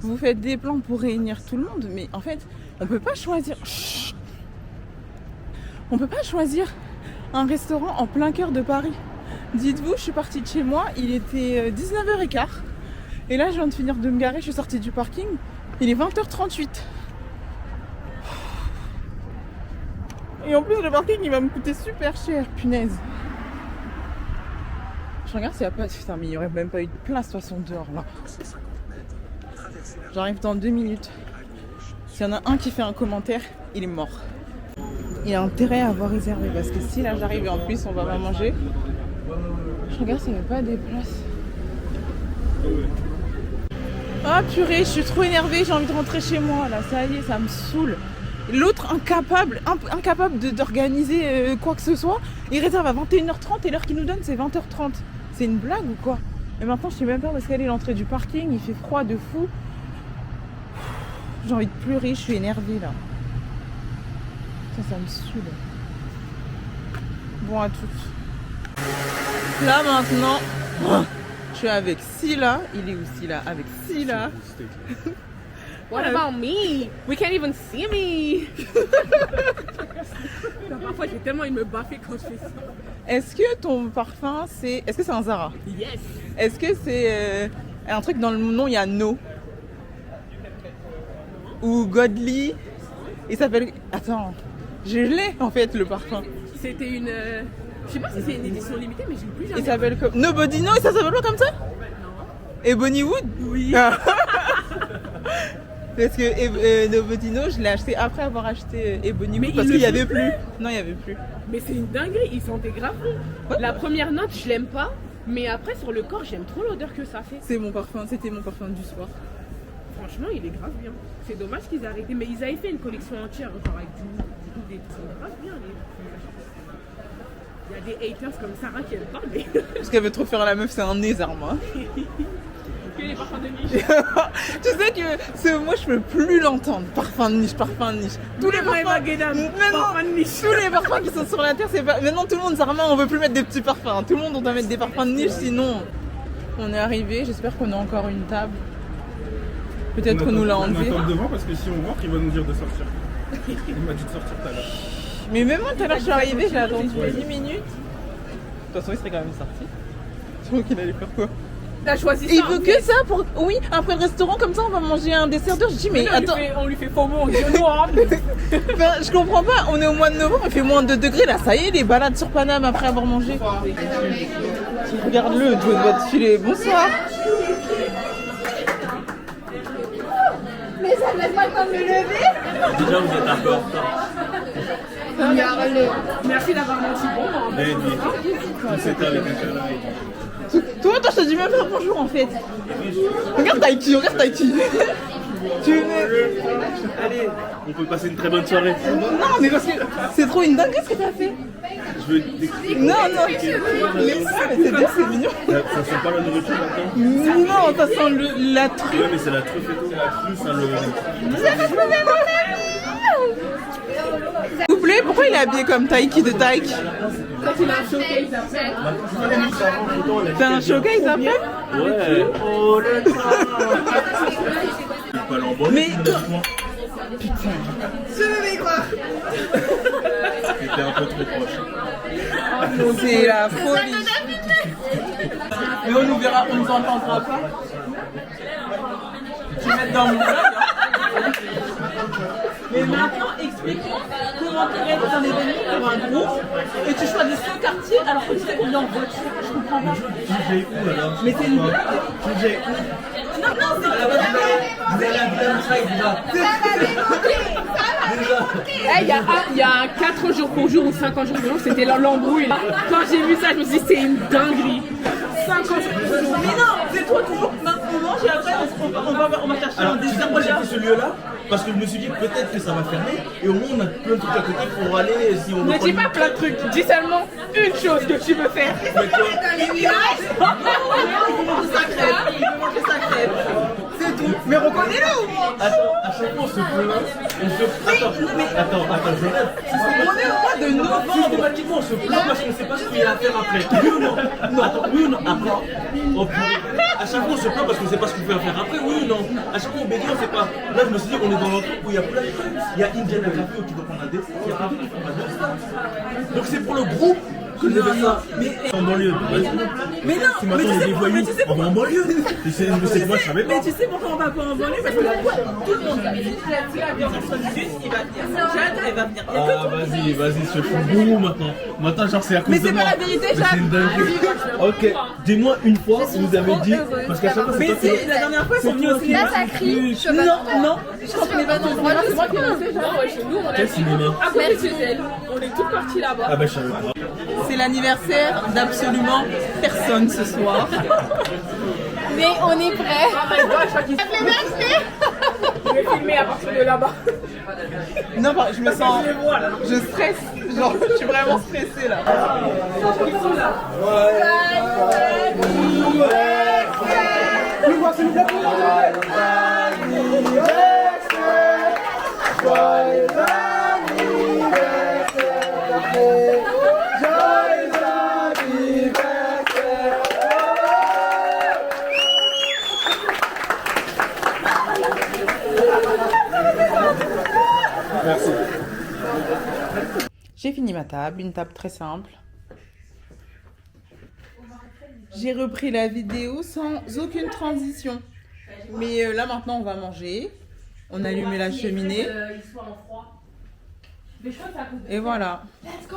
vous faites des plans pour réunir tout le monde, mais en fait, on peut pas choisir. Chut. On peut pas choisir un restaurant en plein cœur de Paris. Dites-vous, je suis partie de chez moi, il était 19h15. Et là, je viens de finir de me garer, je suis sortie du parking. Il est 20h38. Et en plus, le parking, il va me coûter super cher, punaise. Je regarde s'il n'y a pas... Putain, mais il n'y aurait même pas eu de place de toute façon dehors là. J'arrive dans 2 minutes. S'il y en a un qui fait un commentaire, il est mort. Il a intérêt à avoir réservé parce que si là j'arrive et en plus on va pas manger. Je regarde s'il n'y a pas des places. Ah purée, je suis trop énervée, j'ai envie de rentrer chez moi là, ça y est, ça me saoule. L'autre incapable d'organiser quoi que ce soit, il réserve à 21h30 et l'heure qu'il nous donne c'est 20h30. C'est une blague ou quoi? Et maintenant je sais même pas où est-ce qu'elle est l'entrée du parking, il fait froid de fou. J'ai envie de pleurer, je suis énervée là. Ça me saoule. Bon à toutes. Là maintenant, je suis avec Scylla. Il est où Scylla? Avec Scylla. What about me? We can't even see me. Parfois j'ai tellement envie de me baffer quand je fais ça. Est-ce que ton parfum c'est... Est-ce que c'est un Zara? Yes. Est-ce que c'est un truc dans le nom il y a No? Ou Godly? Il s'appelle... Attends, je l'ai en fait le parfum. C'était une... Je sais pas si c'est une édition limitée mais je l'ai plus jamais. Il s'appelle comme... Nobody No, et ça s'appelle pas comme ça? Non. Ebony Wood? Oui. Parce que Nobody No, je l'ai acheté après avoir acheté Ebony Wood parce qu'il n'y avait plus. Non, il n'y avait plus. Mais c'est une dinguerie, il sentait grave bon. La première note, je l'aime pas, mais après sur le corps, j'aime trop l'odeur que ça fait. C'est mon parfum, c'était mon parfum du soir. Franchement, il est grave bien. C'est dommage qu'ils aient arrêté, mais ils avaient fait une collection entière, genre avec des trucs grave bien. Il y a des haters comme Sarah qui aiment pas, mais... Parce qu'elle veut trop faire la meuf, c'est un nez, Arma. Que les parfums de niche. Tu sais que moi je peux plus l'entendre. Parfum de niche, parfum de niche. Tous les parfums, parfums de niche. Tous les parfums qui sont sur la terre, c'est pas. Maintenant tout le monde, Zarma, on veut plus mettre des petits parfums. Tout le monde on doit mettre des parfums de niche, sinon. On est arrivé. J'espère qu'on a encore une table. Peut-être qu'on nous l'a enlevé. On attend devant parce que si on rentre, il va nous dire de sortir. Il m'a dit de sortir tout à l'heure. Mais même moi tout à l'heure je suis arrivée, j'ai attendu 10 minutes. De toute façon il serait quand même sorti. Tu vois qu'il allait faire quoi? T'as choisi ça. Il veut que ça pour... Oui, après le restaurant, comme ça, on va manger un dessert d'heure. Je dis, mais attends... On lui fait faux mot, on dit noir. Enfin, je comprends pas, on est au mois de novembre, il fait moins de 2 degrés, là, ça y est, les balades sur Paname après avoir mangé. Regarde-le, tu dois te filer. Bonsoir. Mais ça ne laisse pas le temps de me lever. Déjà, vous êtes un peu en retard. Merci d'avoir menti bon. Mais c'était avec un câlin. Toi, je te dis même pas bonjour en fait. Regarde Taiki, regarde Taiki. Allez, on peut passer une très bonne soirée. Non, mais parce que c'est trop une dinguerie ce que t'as fait. Je veux t'expliquer. Non, mais c'est bien, c'est mignon. Ça sent pas la nourriture maintenant? Non, ça sent la truffe. Ouais, mais c'est la truffe et tout. La truffe, ça le... S'il vous plaît, pourquoi il est habillé comme Taiki de Taïk? T'as un showcase après? Ouais. Oh le temps. Il peut aller en bonne. Mais... Putain. Je ne vais croire. C'était un peu trop proche. C'est la folie. Mais on nous verra, on nous entendra pas. Je vais mettre dans mon blog. Mais maintenant, explique-moi comment tu restes dans un événement pour un groupe et tu choisis ce quartier alors que tu sais qu'on est en voiture. Je comprends pas. DJ où alors? Mais c'est une blague. DJ où? Non, c'est pas une blague. Vous allez à Glamside déjà. Il y a 4 jours pour jour ou 50 jours pour jour, c'était l'embrouille. Quand j'ai vu ça, je me suis dit c'est une dinguerie. 50 jours pour jour. Mais non, c'est toi toujours. On mange et après on va chercher Alors, un tu sais dessert. pourquoi j'ai fait ce lieu-là? Parce que je me suis dit peut-être que ça va fermer et au moins on a plein de trucs à côté pour aller si on veut Ne dis prendre pas plein de trucs, dis seulement une chose que tu veux faire. Mais quoi? C'est tout. Mais reconnais-le au moins. Attends, à chaque fois on se plaint. Attends, je rêve. On est au mois de novembre. Systématiquement on se plaint parce qu'on sait pas ce qu'il y a à faire après. Oui ou non? Non. Attends, oui ou non? Après. Oh, purée. À chaque fois on se plaint parce qu'on sait pas ce qu'on fait à faire après. Oui ou non? À chaque fois on bénit, on sait pas. Là je me suis dit on est dans l'entrepôt où il y a plein de trucs. Il y a Indiana Café qui doit prendre un dessert. Il y a plein de trucs qui prennent un dessert. Donc c'est pour le groupe. que je fais ça. En banlieue. Mais non, Si maintenant on est des voyous, on va en banlieue. C'est moi, je savais pas. Mais tu sais pourquoi on va pas en banlieue? Parce que tout le monde dit que la viande en Suisse, il va venir. Jade, elle va venir. Ah, vas-y, je fais boum maintenant. Maintenant, genre, c'est à cause de moi. Mais c'est pas la vérité, Mais c'est une Jade. dinguerie. Ok, dis-moi une fois où vous avez dit. Parce qu'à chaque fois, c'est Mais toi qui. si, la dernière fois, ils sont venus au cinéma. Là, ça crie. Je peux pas Non, je crois qu'on est pas dans le droit. C'est moi qui ai lancé, Jade. Non, chez nous, on a Quel cinéma? à côté de chez elle. On est toutes parties là-bas. Ah, bah, je savais pas. C'est l'anniversaire d'absolument personne ce soir. Mais on est prêts. Je vais filmer à partir de là-bas. Non, je me sens. Je stresse. Genre, je suis vraiment stressée là. J'ai fini ma table, une table très simple. J'ai repris la vidéo sans aucune transition. Mais là maintenant on va manger. On a allumé la cheminée. Et voilà. Let's go.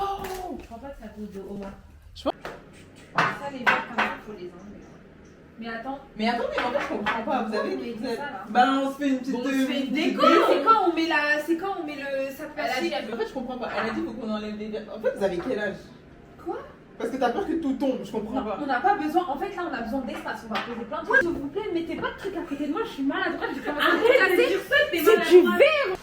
Je crois pas que c'est à cause de Omar. Je pense- Ça, les verres, quand même, faut les enlever. Mais attends. Mais attendez, mais je comprends pas. Vous avez. Mais c'est ça, là. Bah on se fait une petite. On se fait une déco. C'est quand on met la. C'est quand on met le sac plastique. En fait je comprends pas. Elle a dit faut qu'on enlève les verres. En fait vous avez quel âge? Quoi? Parce que t'as peur que tout tombe. Je comprends Non, pas. on n'a pas besoin. En fait, là, on a besoin d'espace. On va poser plein de trucs. S'il vous plaît, mettez pas de trucs à côté de moi. Je suis maladroite. J'ai commencé à me casser. C'est du verre.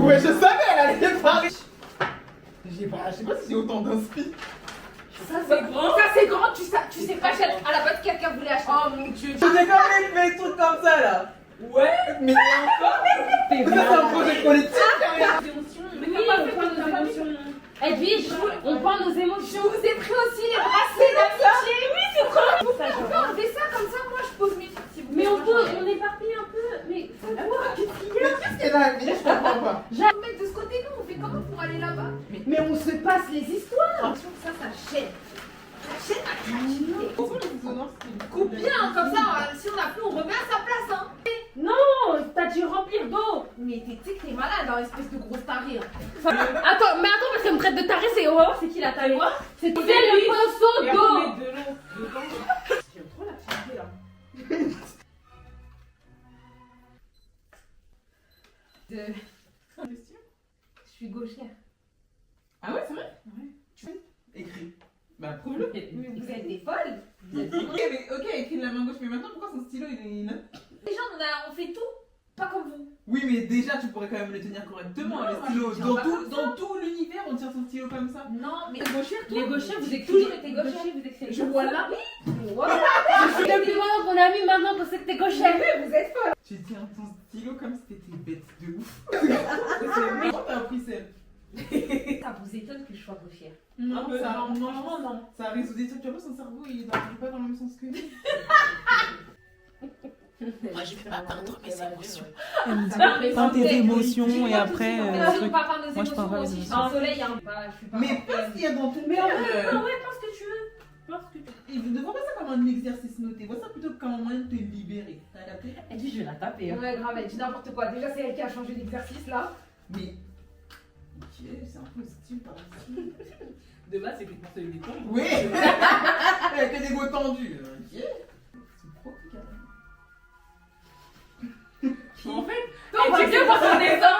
Ouais, je savais, elle allait parler. Je sais pas si j'ai autant d'inspi. Ça, c'est grand. Ça, c'est grand. Tu sais pas, à la base, quelqu'un voulait acheter. Oh mon dieu. Je t'ai quand même fait des trucs comme ça là. Ouais. Mais encore. Ça c'est un projet collectif. Mais comment on peint nos émotions? Edwige, on peint nos émotions. Je vous ai pris aussi les bracelets d'amitié. Oui, c'est trop. On peut enlever ça comme ça. Moi, je pose mes trucs. Si vous mais on éparpille un peu. Mais Qu'est-ce qu'elle a amené? Je comprends pas. j'aime mettre de ce côté, nous, on fait comment pour aller là-bas? Mais on se passe les histoires. Ça chaîne. Ça chaîne à créativité. Coupe bien, comme ça, si on a plus, on remet à sa place, hein. Non, t'as dû remplir d'eau. Mais tu sais que t'es malade, hein, espèce de grosse tarée. Attends, parce qu'elle me traite de tarée, c'est c'est qui la tarée? C'est le pinceau d'eau. J'aime trop l'activité là. Je suis gauchère. Ah ouais, c'est vrai? Ouais. Écrit. Bah prouve-le. Mais vous êtes des folles. Ok, écrit de la main gauche, mais maintenant pourquoi son stylo il est là? Déjà, on fait tout, pas comme vous. Oui, mais déjà tu pourrais quand même le tenir correctement, Non, le moi, stylo. je le tiens pas comme Dans tout l'univers, on tient son stylo comme ça. Non, mais Les gauchères, vous écrivez toujours été gauchère, vous écrivez. Je vois là. Voilà. Depuis maintenant qu'on est amis, maintenant qu'on sait que t'es gauchère. Vous êtes folle. Tu tiens ton stylo comme si t'étais bête de ouf. Comment t'as appris ça? Ça vous étonne que je sois gauchère? Non, non. Ça résout des trucs, tu vois, son cerveau il est pas dans le même sens que nous. Moi je vais pas peindre mes émotions. Elle me dit peins tes émotions et après. On va pas nos Moi, je peins pas émotions les aussi. émotions. Je suis soleil, hein. Je suis pas. Mais pas ce qu'il y a dans ton Mais cœur. ouais, pense que tu veux. Ne vois pas ça comme un exercice noté, vois ça plutôt comme un moyen de te libérer. T'as capté? Elle dit, je vais la taper. Ouais, grave, elle dit n'importe quoi. Déjà, c'est elle qui a changé d'exercice là. Mais. Ok, c'est un peu style par ici. De base, c'est que pour se détendre. Oui. Avec des go tendus. Ok. C'est trop carrément. En fait, On va bien voir ton dessin.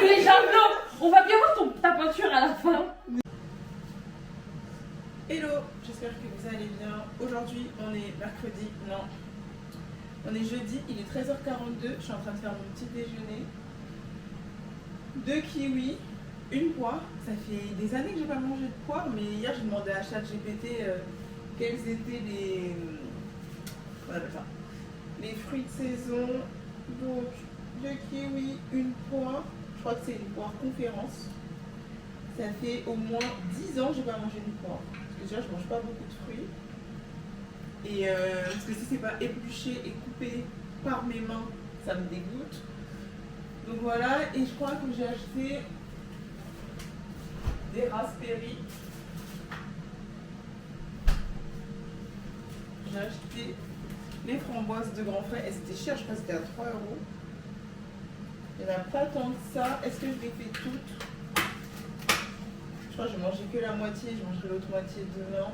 Les javelots. On va bien voir ta peinture à la fin. Hello, j'espère que vous allez bien. Aujourd'hui, on est mercredi, non. On est jeudi, il est 13h42. Je suis en train de faire mon petit déjeuner. 2 kiwis, une poire. Ça fait des années que j'ai pas mangé de poire, mais hier j'ai demandé à ChatGPT quels étaient les. Comment on appelle ça? Les fruits de saison. Donc 2 kiwis, une poire. Je crois que c'est une poire conférence. Ça fait au moins 10 ans que j'ai pas mangé une poire. Parce que déjà je mange pas beaucoup de fruits. Et parce que si c'est pas épluché et coupé par mes mains, ça me dégoûte. Donc voilà, et je crois que j'ai acheté des raspberries. J'ai acheté les framboises de grand frais. Elles étaient chères, je crois que c'était à 3 euros. Il n'y en a pas tant que ça. Est-ce que je les fais toutes? Je crois que je vais manger que la moitié, je mangerai l'autre moitié demain.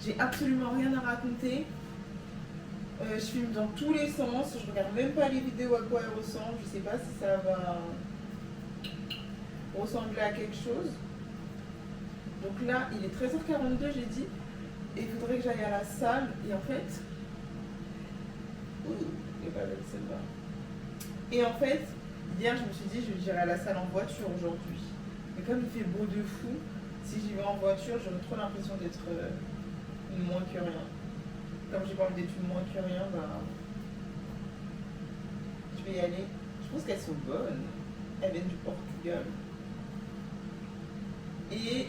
J'ai absolument rien à raconter. Je filme dans tous les sens, je regarde même pas les vidéos à quoi elles ressemblent. Je sais pas si ça va ressembler à quelque chose. Donc là, il est 13h42, j'ai dit. Et il faudrait que j'aille à la salle. Et en fait... il est pas belle celle-là. Et en fait, hier, je me suis dit, j'irai à la salle en voiture aujourd'hui. Mais comme il fait beau de fou, si j'y vais en voiture, j'aurais trop l'impression d'être moins que rien. Comme j'ai pas envie d'être moins que rien, bah, je vais y aller. Je pense qu'elles sont bonnes. Elles viennent du Portugal. Et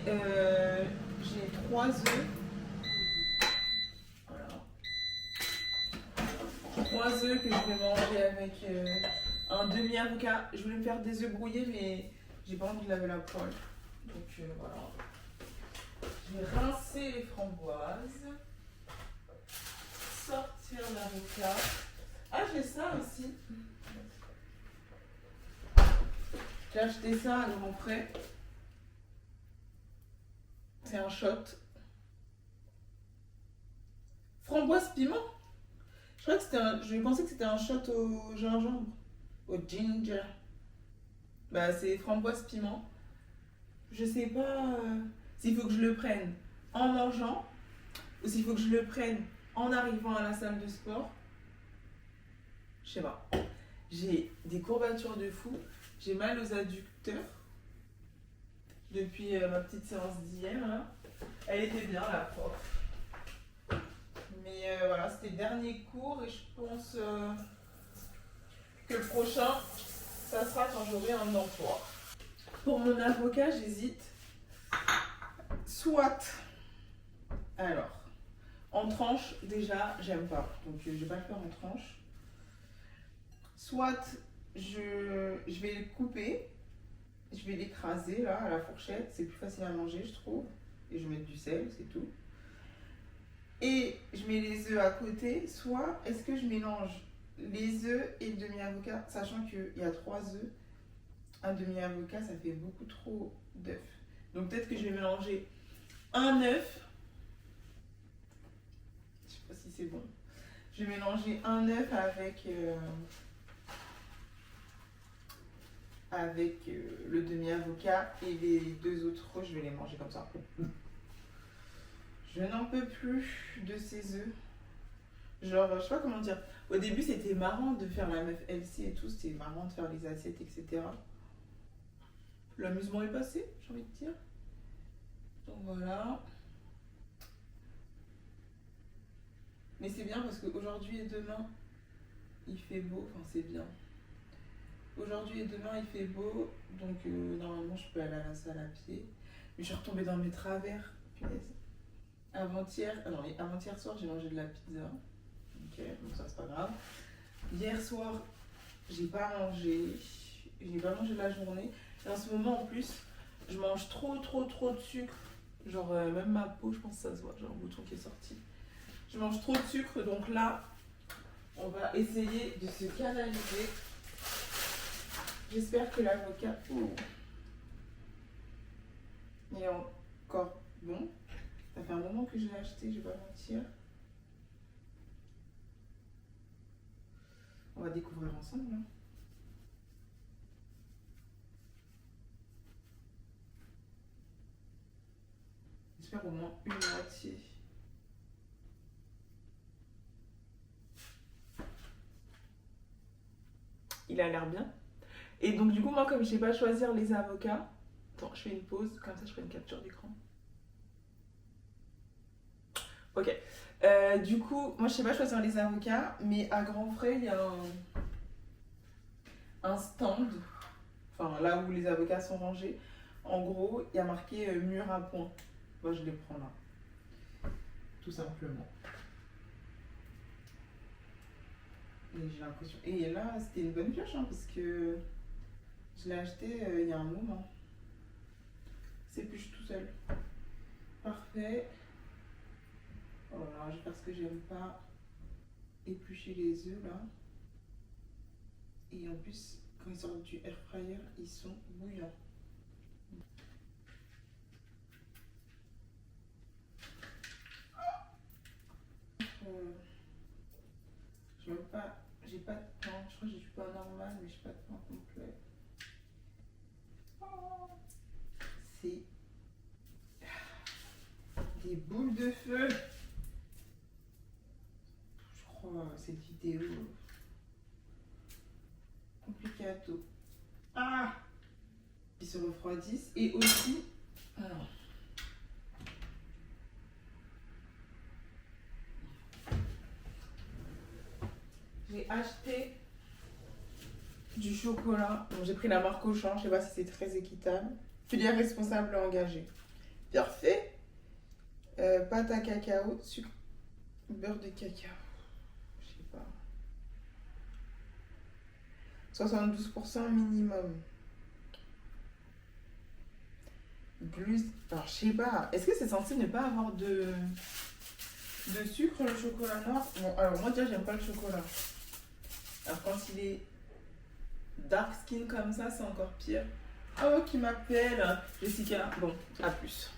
j'ai 3 œufs. Voilà. 3 œufs que je vais manger avec un demi-avocat. Je voulais me faire des œufs brouillés, mais j'ai pas envie de laver la poêle. Donc voilà. Je vais rincer les framboises. Sortir l'avocat. Ah, j'ai ça aussi. J'ai acheté ça à grand frais. C'est un shot. Framboise piment. Je crois que c'était je pensais que c'était un shot au gingembre. Au ginger. Bah, c'est framboise piment. Je sais pas s'il faut que je le prenne en mangeant ou s'il faut que je le prenne en arrivant à la salle de sport. Je sais pas. J'ai des courbatures de fou. J'ai mal aux adducteurs depuis ma petite séance d'hier. Elle était bien, la prof. Mais voilà, c'était le dernier cours et je pense que le prochain, ça sera quand j'aurai un emploi. Pour mon avocat, j'hésite. Soit, alors, en tranche, déjà, j'aime pas. Donc, je vais pas le faire en tranche. Soit, je vais le couper. Je vais l'écraser, là, à la fourchette. C'est plus facile à manger, je trouve. Et je vais mettre du sel, c'est tout. Et je mets les œufs à côté. Soit, est-ce que je mélange les œufs et le demi-avocat, sachant qu'il y a 3 œufs. Un demi-avocat, ça fait beaucoup trop d'œufs. Donc, peut-être que je vais mélanger un œuf. Je sais pas si c'est bon. Je vais mélanger un œuf avec le demi-avocat et les 2 autres, je vais les manger comme ça. Je n'en peux plus de ces œufs. Genre, je sais pas comment dire. Au début, c'était marrant de faire la meuf LC et tout. C'était marrant de faire les assiettes, etc. L'amusement est passé, j'ai envie de dire. Donc voilà. Mais c'est bien parce qu'aujourd'hui et demain, il fait beau. Enfin, c'est bien. Aujourd'hui et demain, il fait beau. Donc normalement, je peux aller à la salle à pied. Mais je suis retombée dans mes travers. Punaise. Avant-hier soir, j'ai mangé de la pizza. Ok, donc ça, c'est pas grave. Hier soir, j'ai pas mangé. J'ai pas mangé la journée. Et en ce moment, en plus, je mange trop de sucre. Genre, même ma peau, je pense que ça se voit. J'ai un bouton qui est sorti. Je mange trop de sucre, donc là, on va essayer de se canaliser. J'espère que l'avocat est encore bon. Ça fait un moment que je l'ai acheté, je vais pas mentir. On va découvrir ensemble. Hein. J'espère au moins une moitié. Il a l'air bien. Et donc du coup, moi, comme je sais pas choisir les avocats, attends, je fais une pause, comme ça je ferai une capture d'écran. Ok. Du coup, moi je sais pas choisir les avocats, mais à Grand Frais, il y a un stand, enfin là où les avocats sont rangés. En gros, il y a marqué mûr à point. Moi, je les prends là. Tout simplement. Et j'ai l'impression. Et là, c'était une bonne pioche, hein, parce que Je l'ai acheté il y a un moment. S'épluche tout seul. Parfait. Oh là, je vais faire ce que j'aime pas. Éplucher les œufs là. Et en plus, quand ils sortent du air fryer, ils sont bouillants. J'ai pas de pain. Je crois que j'ai du pain normal, mais j'ai pas de pain complet. C'est des boules de feu. Je crois cette vidéo complicato. Ah, ils se refroidissent et aussi. Alors, j'ai acheté du chocolat. Bon, j'ai pris la marque Auchan, je sais pas si c'est très équitable. Filière responsable engagée. Parfait. Pâte à cacao, sucre, beurre de cacao. Je sais pas. 72% minimum. Alors, je sais pas. Est-ce que c'est censé ne pas avoir de sucre, le chocolat noir? Bon, alors moi déjà, j'aime pas le chocolat. Alors, quand il est dark skin comme ça, c'est encore pire. Oh, qui m'appelle Jessica. Bon, à plus.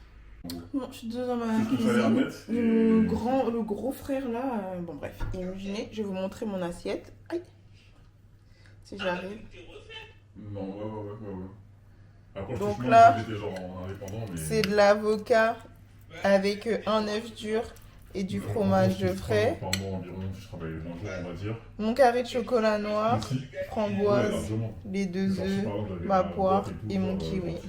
Bon, je suis dans ma cuisine. Le gros frère là, bon bref, il me gênait. Je vais vous montrer mon assiette. Aïe. Si j'arrive. Non, ouais. Après, donc là, j'étais genre indépendant, mais... c'est de l'avocat avec un œuf dur et du fromage frais. Par mois environ, je travaille 20 jours, on va dire. Mon carré de chocolat noir, Ici. framboise, Ouais, les 2 genre, œufs, par exemple, ma j'avais poire boîte et tout, mon genre, kiwi. plus.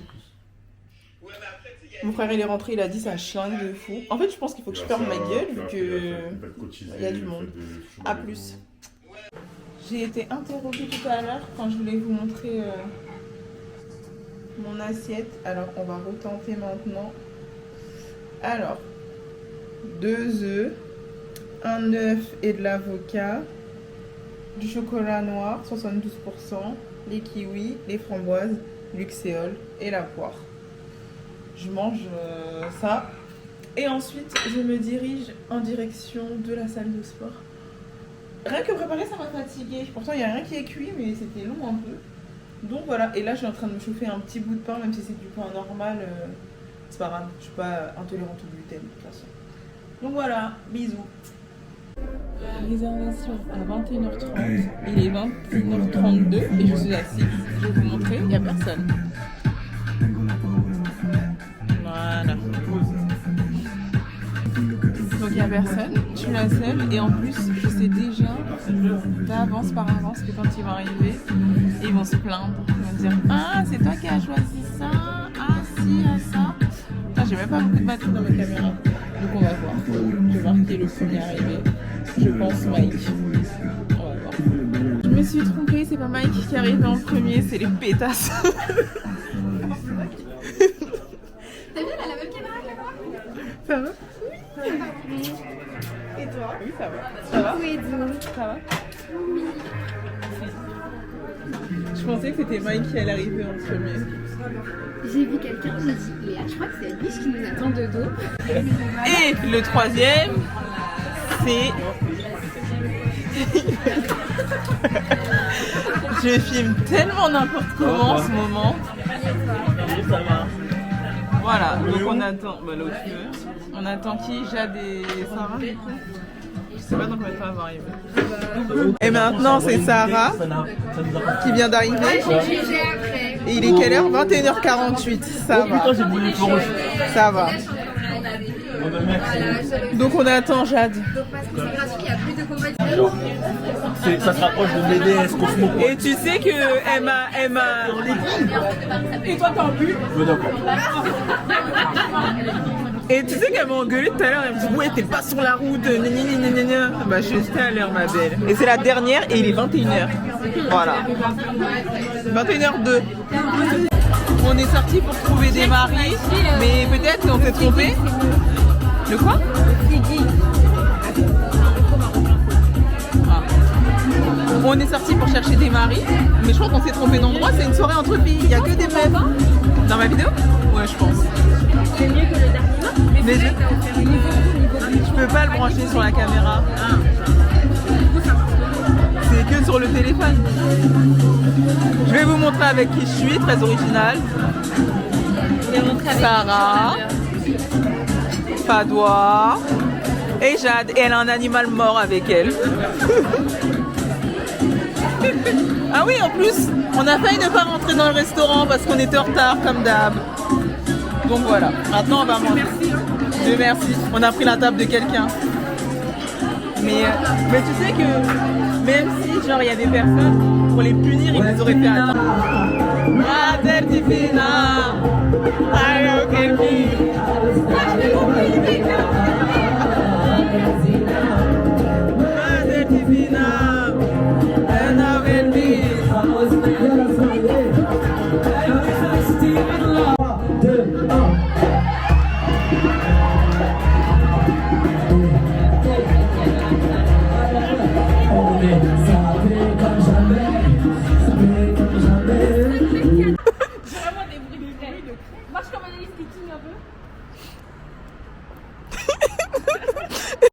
Mon frère il est rentré, il a dit ça chlingue de fou. En fait, je pense qu'il faut que je ferme ma gueule vu que il y a du monde. A plus. J'ai été interrompue tout à l'heure quand je voulais vous montrer mon assiette. Alors, on va retenter maintenant. Alors, 2 œufs, un œuf et de l'avocat, du chocolat noir, 72%, les kiwis, les framboises, luxéole et la poire. Je mange ça. Et ensuite, je me dirige en direction de la salle de sport. Rien que préparer, ça m'a fatiguée. Pourtant, il n'y a rien qui est cuit, mais c'était long un peu. Donc voilà, et là, je suis en train de me chauffer un petit bout de pain, même si c'est du pain normal. C'est pas grave, je suis pas intolérante au gluten de toute façon. Donc voilà, bisous. Réservation à 21h30. Il est 21h32 et je suis assise. Je vais vous montrer, il n'y a personne. Voilà. Donc il n'y a personne, je suis la seule et en plus je sais déjà d'avance par avance que quand ils vont arriver, ils vont se plaindre. Ils vont dire ah c'est toi qui as choisi ça, ah si, ah ça. Putain, j'ai même pas beaucoup de batterie dans ma caméra. Donc on va voir. Je vais voir qui est le premier arrivé. Je pense Mike. On va voir. Je me suis trompée, c'est pas Mike qui est arrivé en premier, c'est les pétasses. T'as vu, elle a la même caméra que moi? Ça va? Et toi? Oui, ça va. Ça va? Oui, Ça va? Je pensais que c'était Mike qui allait arriver en premier. J'ai vu quelqu'un, j'ai dit Léa, je crois que c'est Alice qui nous attend de dos. Et le troisième, c'est... Je filme tellement n'importe comment en ce moment. Voilà, donc on attend... Bah là où tu veux. On attend qui? Jade et Sarah du coup. Je sais pas dans combien de temps elle va arriver. Et maintenant c'est Sarah qui vient d'arriver. Et il est quelle heure? 21h48. Ça va. Ça va. Donc on attend Jade. Donc parce que c'est gratuit, il y a plus de compétition. Ça se rapproche de BDS, Cosmo. Et tu sais que elle m'a... Et toi t'en bu? Et tu sais qu'elle m'a engueulé tout à l'heure, elle me dit ouais t'es pas sur la route, bah je suis à l'heure ma belle. Et c'est la dernière et il est 21h. Voilà. 21h02. On est sorti pour trouver des maris, mais peut-être qu'on s'est trompé. De quoi? Ah. On est sorti pour chercher des maris, mais je crois qu'on s'est trompé d'endroit. C'est une soirée entre filles. Il y a que des meufs. Dans ma vidéo? Ouais, je pense. C'est mieux que le dernier. Mais je peux pas le brancher sur la caméra. C'est que sur le téléphone. Je vais vous montrer avec qui je suis, très original. Sarah, Padois et Jade. Et elle a un animal mort avec elle. Ah oui, en plus, on a failli ne pas rentrer dans le restaurant parce qu'on était en retard comme d'hab. Donc voilà, maintenant on va manger. Dieu merci, on a pris la table de quelqu'un. Mais tu sais que même si genre il y avait personne, pour les punir, ils nous auraient fait attendre. Madre divina, ayo kelki. Madre divina, ena velbi. Marche comme un stitching un peu.